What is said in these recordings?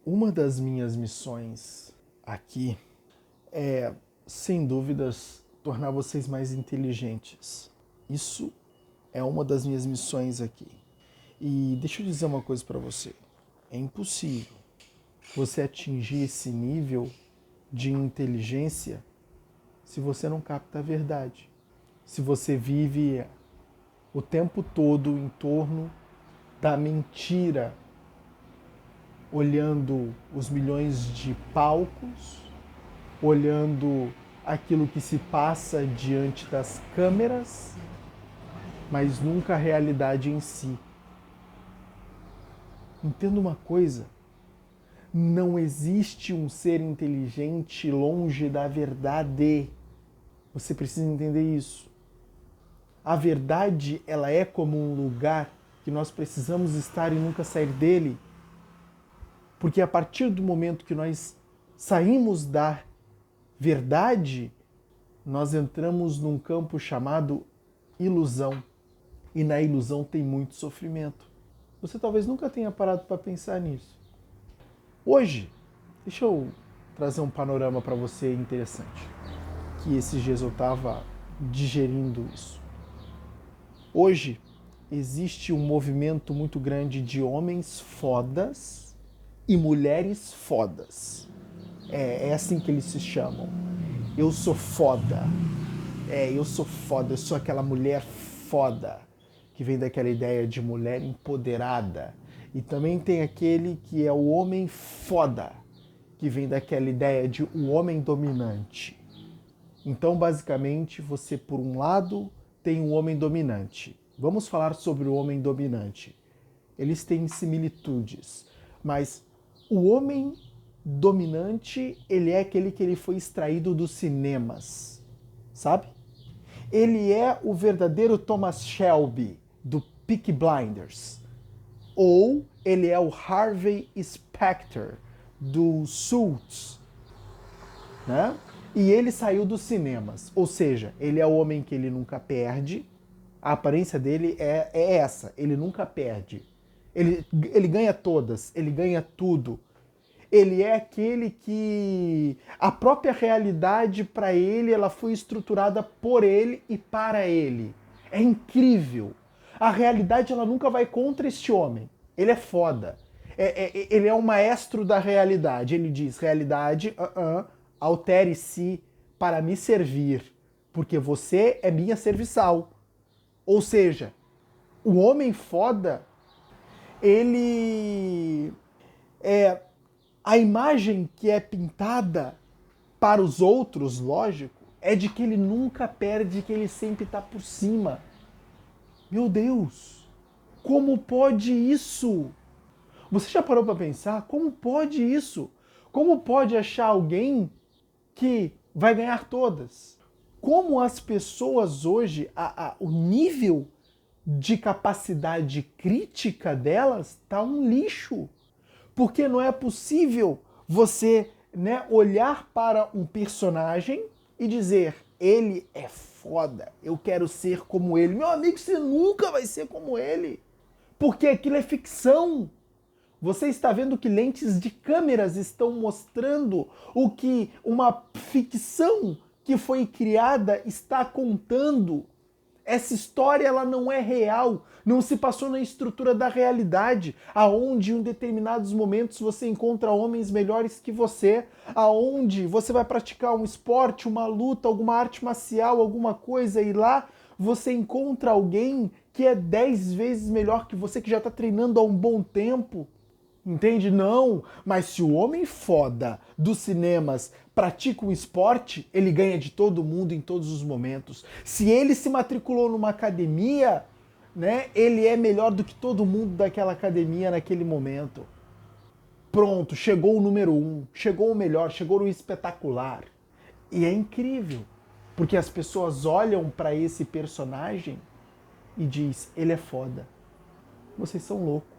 Uma das minhas missões aqui é, sem dúvidas, tornar vocês mais inteligentes. Isso é uma das minhas missões aqui. E deixa eu dizer uma coisa para você. É impossível você atingir esse nível de inteligência se você não capta a verdade. Se você vive o tempo todo em torno da mentira, olhando os milhões de palcos, olhando aquilo que se passa diante das câmeras, mas nunca a realidade em si. Entenda uma coisa, não existe um ser inteligente longe da verdade. Você precisa entender isso. A verdade, ela é como um lugar que nós precisamos estar e nunca sair dele. Porque a partir do momento que nós saímos da verdade, nós entramos num campo chamado ilusão. E na ilusão tem muito sofrimento. Você talvez nunca tenha parado para pensar nisso. Hoje, deixa eu trazer um panorama para você interessante. Que esses dias eu estava digerindo isso. Hoje, existe um movimento muito grande de homens fodas e mulheres fodas. É assim que eles se chamam. Eu sou foda. Eu sou foda. Eu sou aquela mulher foda. Que vem daquela ideia de mulher empoderada. E também tem aquele que é o homem foda. Que vem daquela ideia de o homem dominante. Então, basicamente, você, por um lado, tem um homem dominante. Vamos falar sobre o homem dominante. Eles têm similitudes, mas o homem dominante, ele é aquele que ele foi extraído dos cinemas, sabe? Ele é o verdadeiro Thomas Shelby do Peaky Blinders. Ou ele é o Harvey Specter do Suits, né? E ele saiu dos cinemas, ou seja, ele é o homem que ele nunca perde. A aparência dele é essa, ele nunca perde. Ele ganha todas, ele ganha tudo. Ele é aquele que a própria realidade para ele, ela foi estruturada por ele e para ele. É incrível. A realidade, ela nunca vai contra este homem. Ele é foda. Ele é o maestro da realidade. Ele diz, realidade, altere-se para me servir, porque você é minha serviçal. Ou seja, o homem foda, ele é a imagem que é pintada para os outros, lógico, é de que ele nunca perde, que ele sempre está por cima. Meu Deus, como pode isso? Você já parou para pensar? Como pode isso? Como pode achar alguém que vai ganhar todas? Como as pessoas hoje, o nível de capacidade crítica delas está um lixo. Porque não é possível você, né, olhar para um personagem e dizer, ele é foda, eu quero ser como ele. Meu amigo, você nunca vai ser como ele. Porque aquilo é ficção. Você está vendo que lentes de câmeras estão mostrando o que uma ficção que foi criada está contando. Essa história, ela não é real, não se passou na estrutura da realidade, aonde em determinados momentos você encontra homens melhores que você, aonde você vai praticar um esporte, uma luta, alguma arte marcial, alguma coisa, e lá você encontra alguém que é 10 vezes melhor que você, que já está treinando há um bom tempo. Entende? Não, mas se o homem foda dos cinemas pratica um esporte, ele ganha de todo mundo em todos os momentos. Se ele se matriculou numa academia, né, ele é melhor do que todo mundo daquela academia naquele momento. Pronto, chegou o número 1, chegou o melhor, chegou o espetacular. E é incrível, porque as pessoas olham para esse personagem e diz, ele é foda. Vocês são loucos.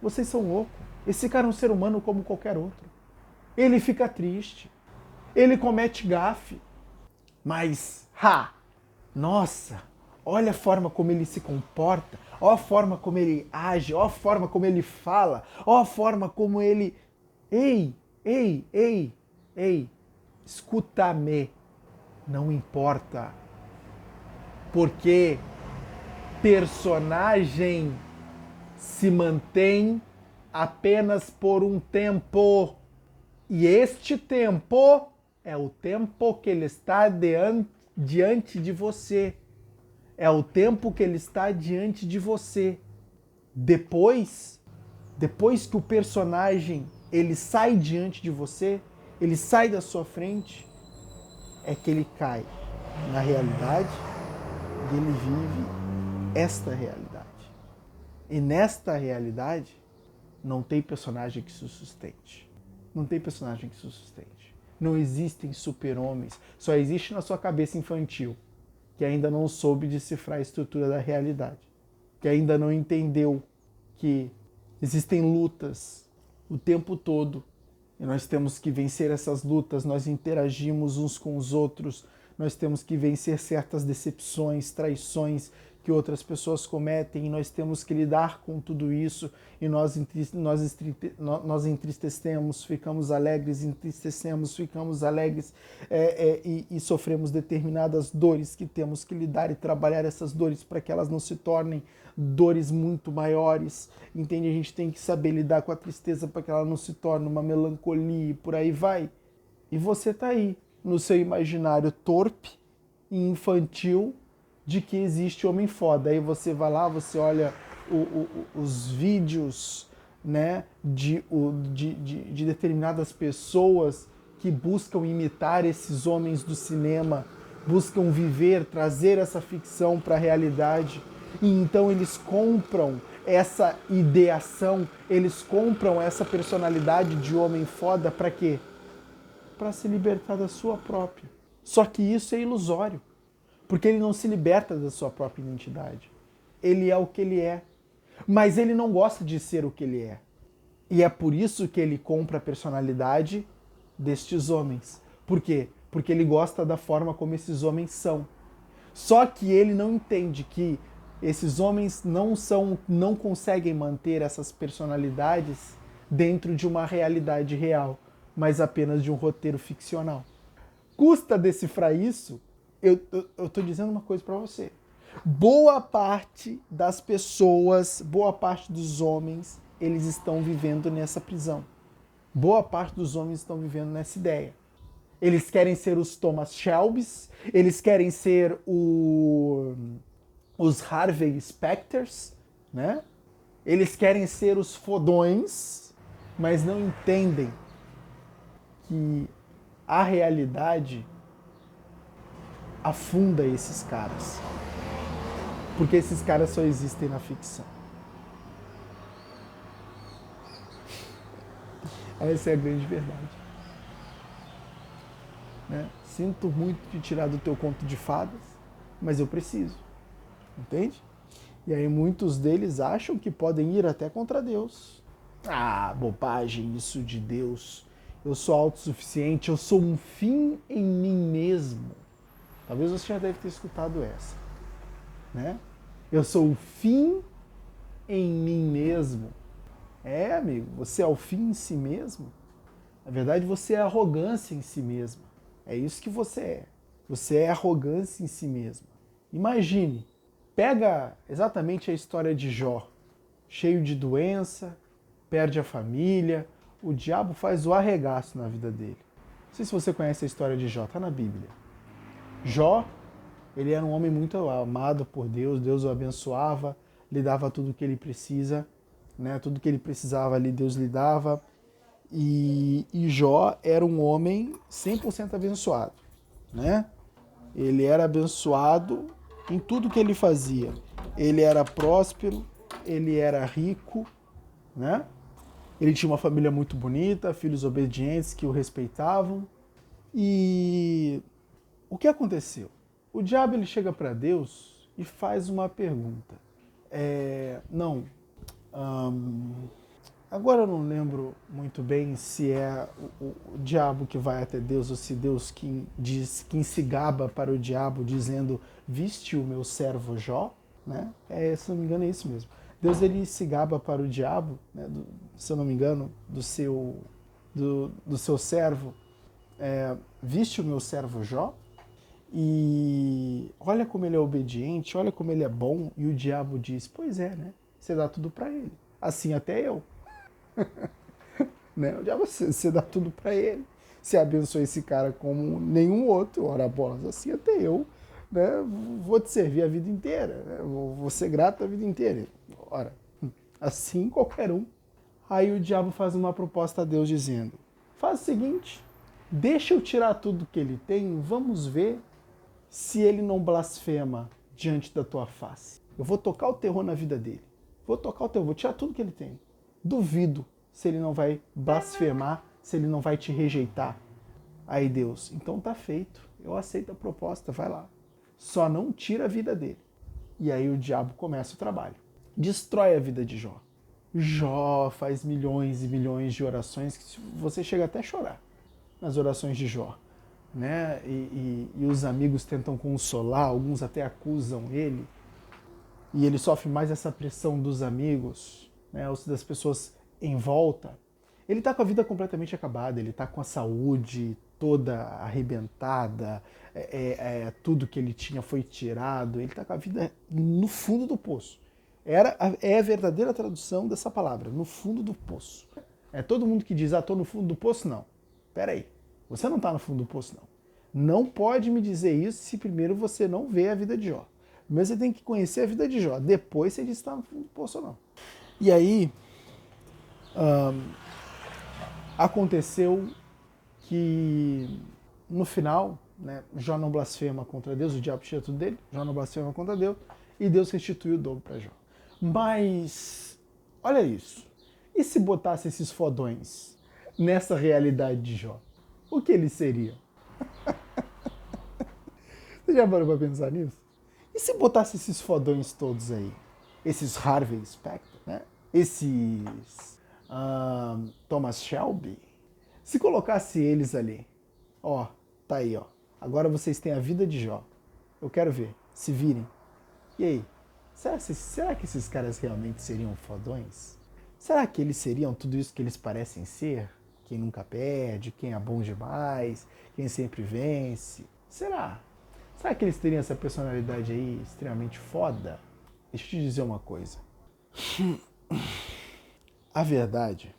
Vocês são loucos. Esse cara é um ser humano como qualquer outro. Ele fica triste. Ele comete gafe. Mas, nossa, olha a forma como ele se comporta. Ó a forma como ele age, ó a forma como ele fala, ó a forma como ele... Ei, ei, ei, ei, escuta-me. Não importa. Porque personagem se mantém apenas por um tempo. E este tempo é o tempo que ele está diante de você. É o tempo que ele está diante de você. Depois que o personagem ele sai diante de você, ele sai da sua frente, é que ele cai na realidade e ele vive esta realidade. E nesta realidade não tem personagem que se sustente. Não tem personagem que se sustente. Não existem super-homens. Só existe na sua cabeça infantil, que ainda não soube decifrar a estrutura da realidade, que ainda não entendeu que existem lutas o tempo todo e nós temos que vencer essas lutas, nós interagimos uns com os outros, nós temos que vencer certas decepções, traições que outras pessoas cometem e nós temos que lidar com tudo isso e nós entristecemos, ficamos alegres, entristecemos, ficamos alegres e sofremos determinadas dores que temos que lidar e trabalhar essas dores para que elas não se tornem dores muito maiores, entende? A gente tem que saber lidar com a tristeza para que ela não se torne uma melancolia e por aí vai. E você tá aí, no seu imaginário torpe e infantil de que existe homem foda. Aí você vai lá, você olha os vídeos, né, de determinadas pessoas que buscam imitar esses homens do cinema, buscam viver, trazer essa ficção para a realidade. E então eles compram essa ideação, eles compram essa personalidade de homem foda para quê? Para se libertar da sua própria. Só que isso é ilusório, porque ele não se liberta da sua própria identidade. Ele é o que ele é, mas ele não gosta de ser o que ele é. E é por isso que ele compra a personalidade destes homens. Por quê? Porque ele gosta da forma como esses homens são. Só que ele não entende que esses homens não conseguem manter essas personalidades dentro de uma realidade real, mas apenas de um roteiro ficcional. Custa decifrar isso? Eu tô dizendo uma coisa para você. Boa parte das pessoas, boa parte dos homens, eles estão vivendo nessa prisão. Boa parte dos homens estão vivendo nessa ideia. Eles querem ser os Thomas Shelbys, eles querem ser os Harvey Specters, né? Eles querem ser os fodões, mas não entendem que a realidade afunda esses caras. Porque esses caras só existem na ficção. Essa é a grande verdade. Né? Sinto muito te tirar do teu conto de fadas, mas eu preciso. Entende? E aí muitos deles acham que podem ir até contra Deus. Ah, bobagem isso de Deus. Eu sou autossuficiente, eu sou um fim em mim mesmo. Talvez você já deve ter escutado essa. Né? Eu sou o fim em mim mesmo. É, amigo, você é o fim em si mesmo? Na verdade, você é arrogância em si mesmo. É isso que você é. Você é arrogância em si mesmo. Imagine, pega exatamente a história de Jó. Cheio de doença, perde a família, o diabo faz o arregaço na vida dele. Não sei se você conhece a história de Jó, está na Bíblia. Jó, ele era um homem muito amado por Deus, Deus o abençoava, lhe dava tudo o que ele precisa, né? Tudo que ele precisava ali Deus lhe dava. E Jó era um homem 100% abençoado, né? Ele era abençoado em tudo que ele fazia. Ele era próspero, ele era rico, né? Ele tinha uma família muito bonita, filhos obedientes que o respeitavam. E o que aconteceu? O diabo ele chega para Deus e faz uma pergunta. Agora eu não lembro muito bem se é o diabo que vai até Deus ou se Deus que se gaba para o diabo dizendo: viste o meu servo Jó? né? Se não me engano é isso mesmo. Deus ele se gaba para o diabo, né? Se eu não me engano, do seu servo, viste o meu servo Jó? E olha como ele é obediente, olha como ele é bom. E o diabo diz, pois é, né? Você dá tudo para ele. Assim até eu. Né? O diabo, você dá tudo para ele. Você abençoa esse cara como nenhum outro. Ora, bolas, assim até eu, né? Vou te servir a vida inteira. Né? Vou ser grato a vida inteira. Ora, assim qualquer um. Aí o diabo faz uma proposta a Deus dizendo, faz o seguinte, deixa eu tirar tudo que ele tem, vamos ver se ele não blasfema diante da tua face. Eu vou tocar o terror na vida dele. Vou tirar tudo que ele tem. Duvido se ele não vai blasfemar, se ele não vai te rejeitar. Aí Deus, então tá feito. Eu aceito a proposta, vai lá. Só não tira a vida dele. E aí o diabo começa o trabalho. Destrói a vida de Jó. Jó faz milhões e milhões de orações que você chega até a chorar nas orações de Jó. Né? E os amigos tentam consolar, alguns até acusam ele, e ele sofre mais essa pressão dos amigos, né? Ou das pessoas em volta. Ele está com a vida completamente acabada, ele está com a saúde toda arrebentada, tudo que ele tinha foi tirado, ele está com a vida no fundo do poço. É a verdadeira tradução dessa palavra, no fundo do poço. Todo mundo que diz, estou no fundo do poço, não. Peraí. Você não está no fundo do poço, não. Não pode me dizer isso se primeiro você não vê a vida de Jó. Primeiro você tem que conhecer a vida de Jó. Depois você diz se está no fundo do poço ou não. E aí, aconteceu que no final, né, Jó não blasfema contra Deus, o diabo tira tudo dele, Jó não blasfema contra Deus, e Deus restitui o dobro para Jó. Mas, olha isso. E se botasse esses fodões nessa realidade de Jó? O que eles seriam? Você já parou pra pensar nisso? E se botasse esses fodões todos aí? Esses Harvey Specter, né? Esses Thomas Shelby? Se colocasse eles ali, tá aí, agora vocês têm a vida de Jó. Eu quero ver, se virem. E aí? Será que esses caras realmente seriam fodões? Será que eles seriam tudo isso que eles parecem ser? Quem nunca perde, quem é bom demais, quem sempre vence. Será? Será que eles teriam essa personalidade aí extremamente foda? Deixa eu te dizer uma coisa. A verdade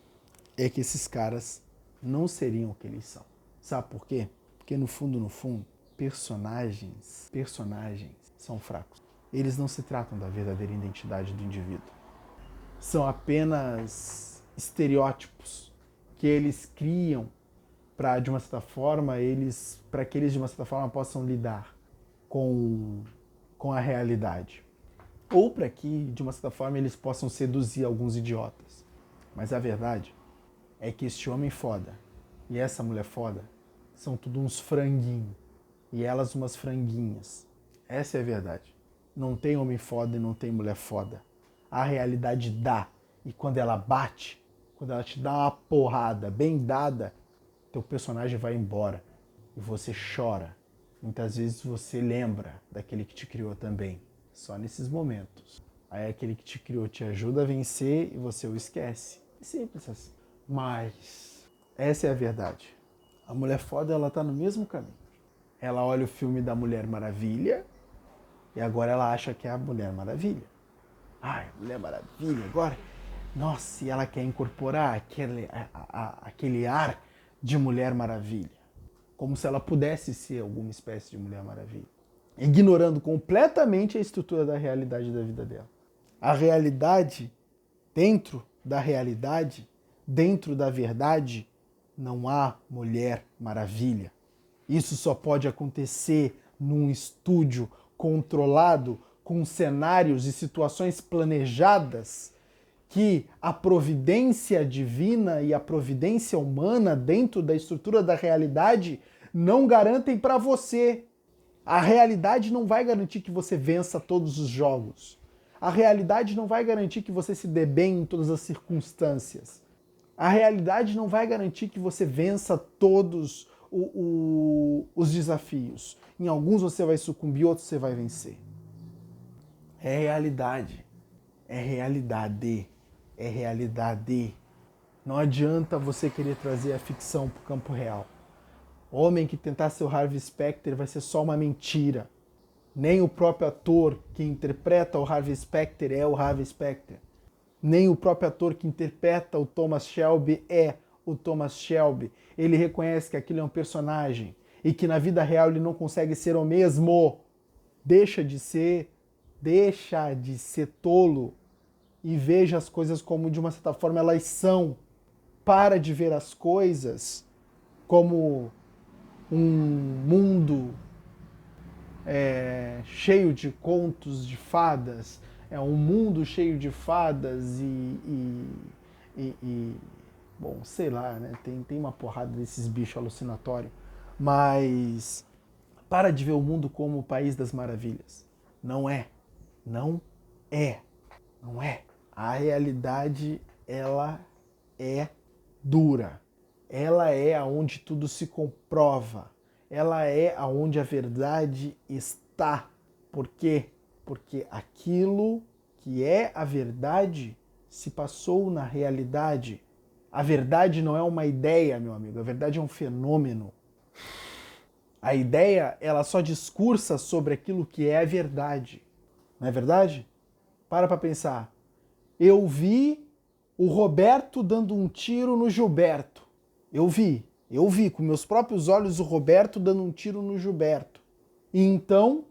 é que esses caras não seriam o que eles são. Sabe por quê? Porque no fundo, personagens são fracos. Eles não se tratam da verdadeira identidade do indivíduo. São apenas estereótipos que eles criam para de uma certa forma para que eles de uma certa forma possam lidar com a realidade, ou para que de uma certa forma eles possam seduzir alguns idiotas. Mas a verdade é que este homem foda e essa mulher foda são tudo uns franguinhos e elas umas franguinhas. Essa é a verdade. Não tem homem foda e não tem mulher foda. A realidade dá, e quando ela bate, quando ela te dá uma porrada bem dada, teu personagem vai embora e você chora. Muitas vezes você lembra daquele que te criou também, só nesses momentos. Aí aquele que te criou te ajuda a vencer e você o esquece. É simples assim. Mas essa é a verdade. A mulher foda, ela tá no mesmo caminho. Ela olha o filme da Mulher Maravilha e agora ela acha que é a Mulher Maravilha. Ai, Mulher Maravilha, agora... Nossa, e ela quer incorporar aquele ar de Mulher Maravilha. Como se ela pudesse ser alguma espécie de Mulher Maravilha. Ignorando completamente a estrutura da realidade da vida dela. A realidade, dentro da verdade, não há Mulher Maravilha. Isso só pode acontecer num estúdio controlado, com cenários e situações planejadas, que a providência divina e a providência humana dentro da estrutura da realidade não garantem para você. A realidade não vai garantir que você vença todos os jogos. A realidade não vai garantir que você se dê bem em todas as circunstâncias. A realidade não vai garantir que você vença todos os desafios. Em alguns você vai sucumbir, outros você vai vencer. É realidade. É realidade. É realidade. Não adianta você querer trazer a ficção para o campo real. Homem que tentar ser o Harvey Specter vai ser só uma mentira. Nem o próprio ator que interpreta o Harvey Specter é o Harvey Specter. Nem o próprio ator que interpreta o Thomas Shelby é o Thomas Shelby. Ele reconhece que aquilo é um personagem e que na vida real ele não consegue ser o mesmo. Deixa de ser tolo e veja as coisas como de uma certa forma elas são. Para de ver as coisas como um mundo cheio de contos de fadas, é um mundo cheio de fadas bom, sei lá, né? Tem uma porrada desses bichos alucinatórios, mas para de ver o mundo como o país das maravilhas. Não é. Não é. Não é. A realidade, ela é dura. Ela é aonde tudo se comprova. Ela é aonde a verdade está. Por quê? Porque aquilo que é a verdade se passou na realidade. A verdade não é uma ideia, meu amigo. A verdade é um fenômeno. A ideia, ela só discursa sobre aquilo que é a verdade. Não é verdade? Para pensar. Eu vi o Roberto dando um tiro no Gilberto. Eu vi com meus próprios olhos o Roberto dando um tiro no Gilberto. E então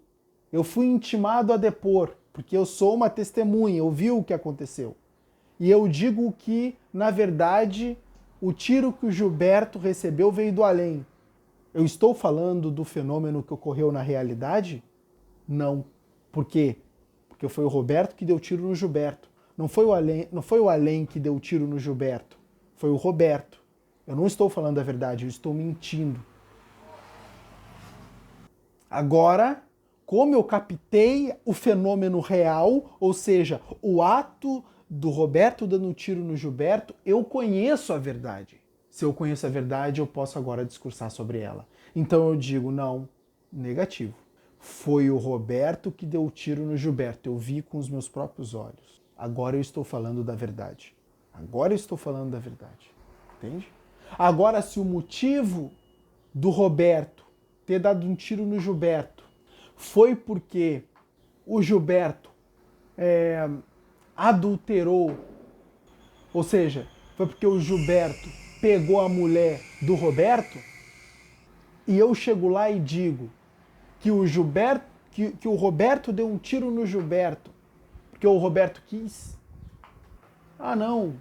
eu fui intimado a depor, porque eu sou uma testemunha, eu vi o que aconteceu. E eu digo que, na verdade, o tiro que o Gilberto recebeu veio do além. Eu estou falando do fenômeno que ocorreu na realidade? Não. Por quê? Porque foi o Roberto que deu tiro no Gilberto. Não foi o além que deu tiro no Gilberto. Foi o Roberto. Eu não estou falando a verdade, eu estou mentindo. Agora, como eu captei o fenômeno real, ou seja, o ato do Roberto dando um tiro no Gilberto, eu conheço a verdade. Se eu conheço a verdade, eu posso agora discursar sobre ela. Então eu digo, não, negativo. Foi o Roberto que deu o tiro no Gilberto. Eu vi com os meus próprios olhos. Agora eu estou falando da verdade. Agora eu estou falando da verdade. Entende? Agora, se o motivo do Roberto ter dado um tiro no Gilberto foi porque o Gilberto adulterou, ou seja, foi porque o Gilberto pegou a mulher do Roberto, e eu chego lá e digo que o Gilberto, que o Roberto deu um tiro no Gilberto porque o Roberto quis. Ah, não.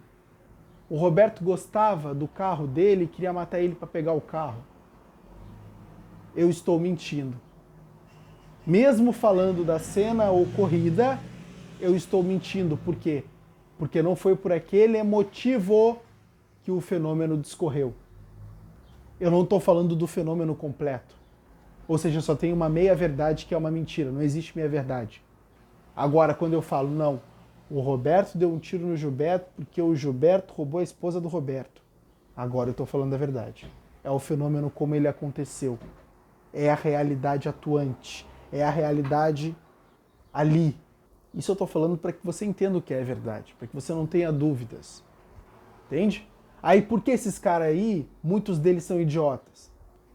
O Roberto gostava do carro dele e queria matar ele para pegar o carro. Eu estou mentindo. Mesmo falando da cena ocorrida, eu estou mentindo. Por quê? Porque não foi por aquele motivo que o fenômeno discorreu. Eu não estou falando do fenômeno completo. Ou seja, só tem uma meia-verdade que é uma mentira. Não existe meia-verdade. Agora, quando eu falo, não, o Roberto deu um tiro no Gilberto porque o Gilberto roubou a esposa do Roberto. Agora eu estou falando a verdade. É o fenômeno como ele aconteceu. É a realidade atuante. É a realidade ali. Isso eu estou falando para que você entenda o que é verdade, para que você não tenha dúvidas. Entende? Aí por que esses caras aí, muitos deles são idiotas?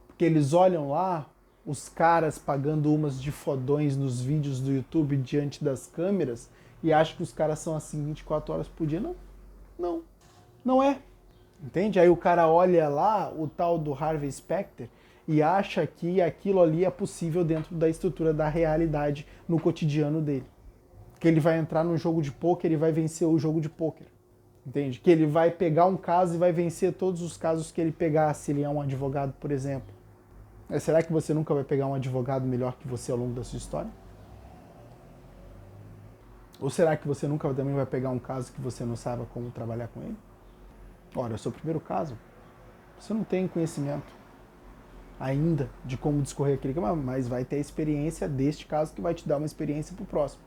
Porque eles olham lá os caras pagando umas de fodões nos vídeos do YouTube diante das câmeras e acham que os caras são assim 24 horas por dia. Não, não, não é. Entende? Aí o cara olha lá o tal do Harvey Specter e acha que aquilo ali é possível dentro da estrutura da realidade no cotidiano dele. Que ele vai entrar num jogo de pôquer e vai vencer o jogo de pôquer. Entende? Que ele vai pegar um caso e vai vencer todos os casos que ele pegar, se ele é um advogado, por exemplo. Será que você nunca vai pegar um advogado melhor que você ao longo da sua história? Ou será que você nunca também vai pegar um caso que você não saiba como trabalhar com ele? Ora, é o seu primeiro caso. Você não tem conhecimento ainda de como discorrer aquele caso, mas vai ter a experiência deste caso que vai te dar uma experiência para o próximo.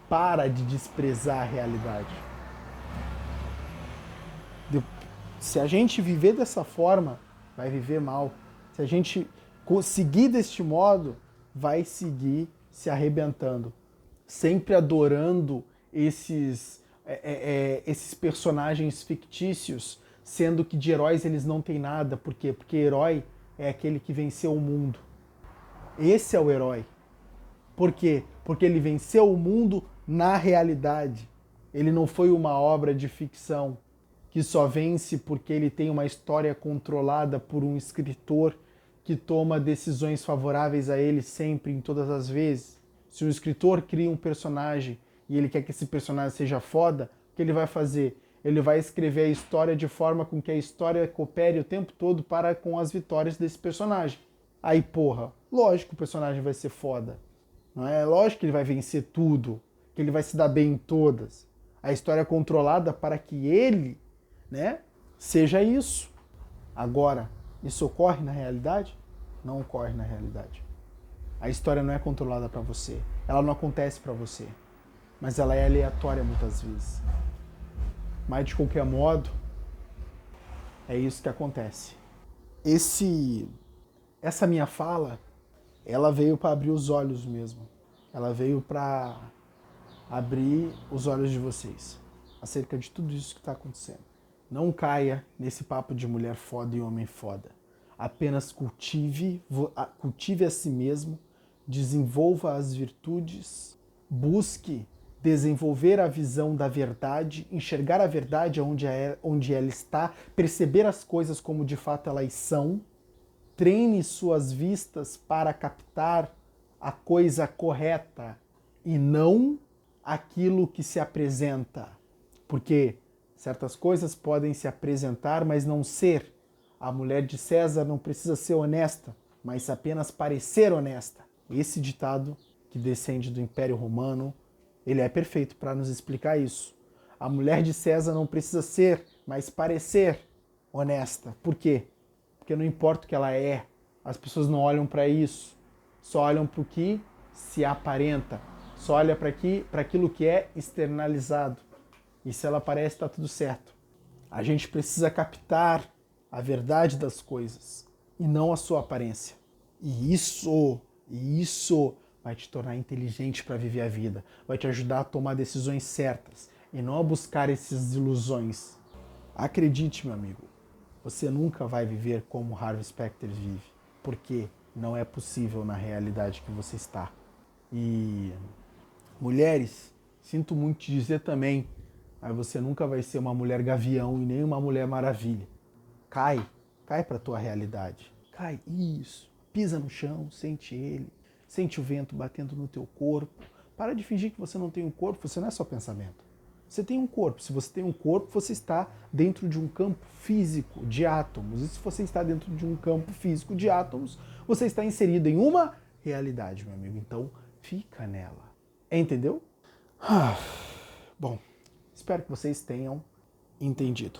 Para de desprezar a realidade. Se a gente viver dessa forma, vai viver mal. Se a gente seguir deste modo, vai seguir se arrebentando. sempre adorando esses personagens fictícios, sendo que de heróis eles não têm nada. Por quê? Porque herói é aquele que venceu o mundo. Esse é o herói. Por quê? Porque ele venceu o mundo na realidade. Ele não foi uma obra de ficção que só vence porque ele tem uma história controlada por um escritor que toma decisões favoráveis a ele sempre, em todas as vezes. Se um escritor cria um personagem e ele quer que esse personagem seja foda, o que ele vai fazer? Ele vai escrever a história de forma com que a história coopere o tempo todo para com as vitórias desse personagem. Aí, porra, lógico que o personagem vai ser foda. Não é? Lógico que ele vai vencer tudo, que ele vai se dar bem em todas. A história é controlada para que ele, né, seja isso. Agora, isso ocorre na realidade? Não ocorre na realidade. A história não é controlada para você. Ela não acontece para você. Mas ela é aleatória muitas vezes. Mas de qualquer modo, é isso que acontece. Essa minha fala, ela veio para abrir os olhos mesmo. Ela veio para abrir os olhos de vocês acerca de tudo isso que está acontecendo. Não caia nesse papo de mulher foda e homem foda. Apenas cultive a si mesmo, desenvolva as virtudes, busque desenvolver a visão da verdade, enxergar a verdade onde ela está, perceber as coisas como de fato elas são, treine suas vistas para captar a coisa correta e não aquilo que se apresenta. Porque certas coisas podem se apresentar, mas não ser. A mulher de César não precisa ser honesta, mas apenas parecer honesta. Esse ditado, que descende do Império Romano, ele é perfeito para nos explicar isso. A mulher de César não precisa ser, mas parecer honesta. Por quê? Porque não importa o que ela é, as pessoas não olham para isso, só olham para o que se aparenta, só olham para aquilo que é externalizado. E se ela aparece, está tudo certo. A gente precisa captar a verdade das coisas e não a sua aparência. E isso vai te tornar inteligente para viver a vida, vai te ajudar a tomar decisões certas e não a buscar essas ilusões. Acredite, meu amigo, você nunca vai viver como Harvey Specter vive, porque não é possível na realidade que você está. E mulheres, sinto muito te dizer também, mas você nunca vai ser uma mulher gavião e nem uma mulher maravilha. Cai para a tua realidade. Cai, isso. Pisa no chão, sente ele. Sente o vento batendo no teu corpo. Para de fingir que você não tem um corpo, você não é só pensamento. Você tem um corpo. Se você tem um corpo, você está dentro de um campo físico de átomos. E se você está dentro de um campo físico de átomos, você está inserido em uma realidade, meu amigo. Então, fica nela. Entendeu? Bom, espero que vocês tenham entendido.